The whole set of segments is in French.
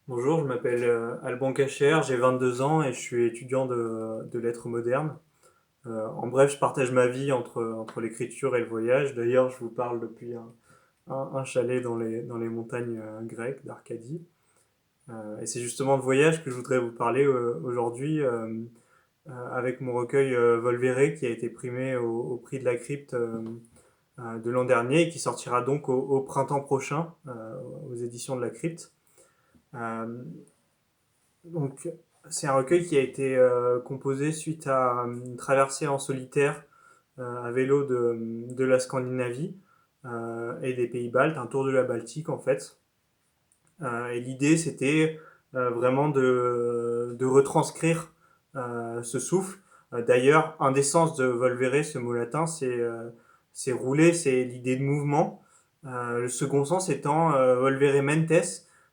Bonjour, je m'appelle Alban Cacher, j'ai 22 ans et je suis étudiant de lettres modernes. En bref, je partage ma vie entre l'écriture et le voyage. D'ailleurs, je vous parle depuis un chalet dans les montagnes grecques d'Arcadie. Et c'est justement de voyage que je voudrais vous parler aujourd'hui avec mon recueil Volvere qui a été primé au prix de la crypte de l'an dernier et qui sortira donc au printemps prochain aux éditions de la crypte. Euh, Donc, c'est un recueil qui a été composé suite à une traversée en solitaire à vélo de la Scandinavie et des pays baltes, un tour de la Baltique en fait. Et l'idée c'était vraiment de retranscrire ce souffle. D'ailleurs, un des sens de volvere, ce mot latin, c'est rouler, c'est l'idée de mouvement. Le second sens étant volvere mentes,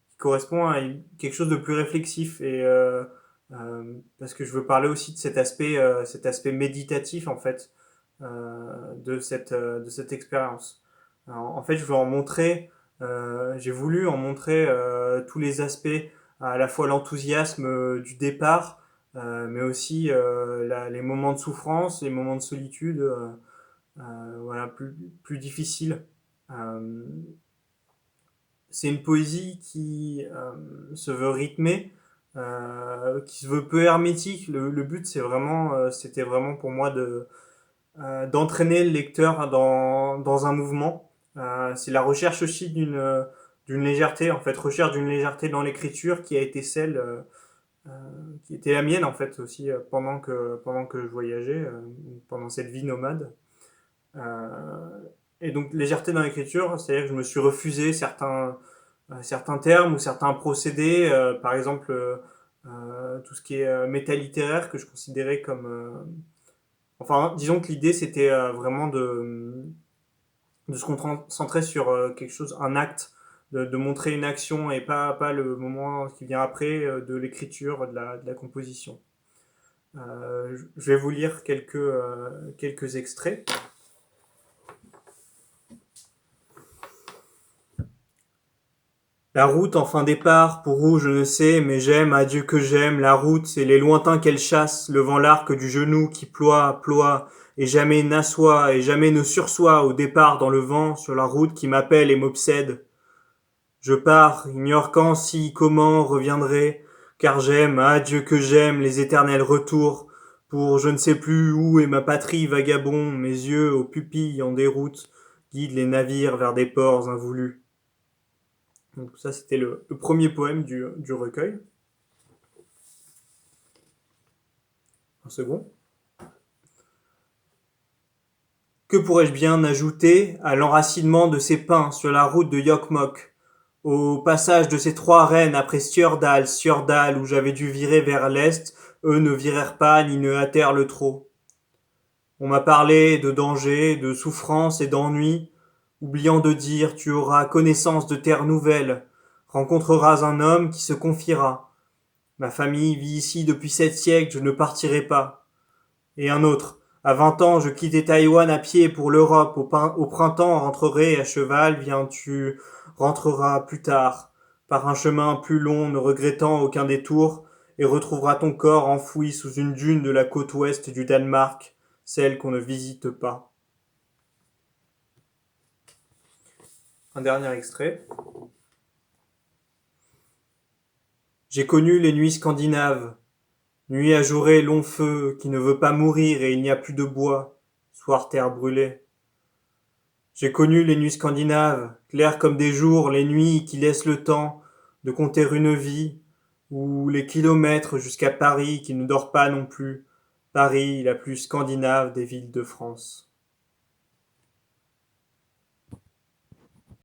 qui correspond à quelque chose de plus réflexif. Parce que je veux parler aussi de cet aspect méditatif en fait de cette expérience. En fait, je veux en montrer j'ai voulu en montrer tous les aspects, à la fois l'enthousiasme du départ, mais aussi les moments de souffrance, les moments de solitude, voilà, plus difficiles. Euh, c'est une poésie qui se veut rythmée, qui se veut peu hermétique. Le but, c'était vraiment pour moi d'entraîner le lecteur dans un mouvement. C'est la recherche aussi d'une légèreté, en fait, recherche d'une légèreté dans l'écriture qui a été celle qui était la mienne en fait aussi pendant que je voyageais, pendant cette vie nomade. Euh, et donc légèreté dans l'écriture, c'est-à-dire que je me suis refusé certains termes ou certains procédés, par exemple tout ce qui est métalittéraire que je considérais comme enfin, disons que l'idée c'était vraiment de se concentrer sur quelque chose, un acte, de montrer une action et pas le moment qui vient après de l'écriture, de la composition. Je vais vous lire quelques extraits. La route en fin départ, pour où je ne sais, mais j'aime, adieu que j'aime, la route et les lointains qu'elle chasse, levant l'arc du genou qui ploie, et jamais n'assoit, et jamais ne sursoit au départ dans le vent, sur la route qui m'appelle et m'obsède. Je pars, ignore quand, si, comment reviendrai, car j'aime, adieu que j'aime, les éternels retours, pour je ne sais plus où est ma patrie vagabond, mes yeux aux pupilles en déroute, guident les navires vers des ports invoulus. Donc ça, c'était le premier poème du recueil. Un second. Que pourrais-je bien ajouter à l'enracinement de ces pins sur la route de Yokmok, au passage de ces trois rennes après Stjørdal où j'avais dû virer vers l'est, eux ne virèrent pas ni ne hâtèrent le trot. On m'a parlé de danger, de souffrance et d'ennui, oubliant de dire tu auras connaissance de terres nouvelles, rencontreras un homme qui se confiera. Ma famille vit ici depuis 7 siècles, je ne partirai pas. Et un autre. À 20 ans, je quittais Taïwan à pied pour l'Europe. Au printemps, rentrerai à cheval. Viens, tu rentreras plus tard, par un chemin plus long, ne regrettant aucun détour, et retrouveras ton corps enfoui sous une dune de la côte ouest du Danemark, celle qu'on ne visite pas. Un dernier extrait. J'ai connu les nuits scandinaves, nuit ajourée, long feu, qui ne veut pas mourir et il n'y a plus de bois, soir terre brûlée. J'ai connu les nuits scandinaves, claires comme des jours, les nuits qui laissent le temps de compter une vie, ou les kilomètres jusqu'à Paris qui ne dort pas non plus, Paris, la plus scandinave des villes de France.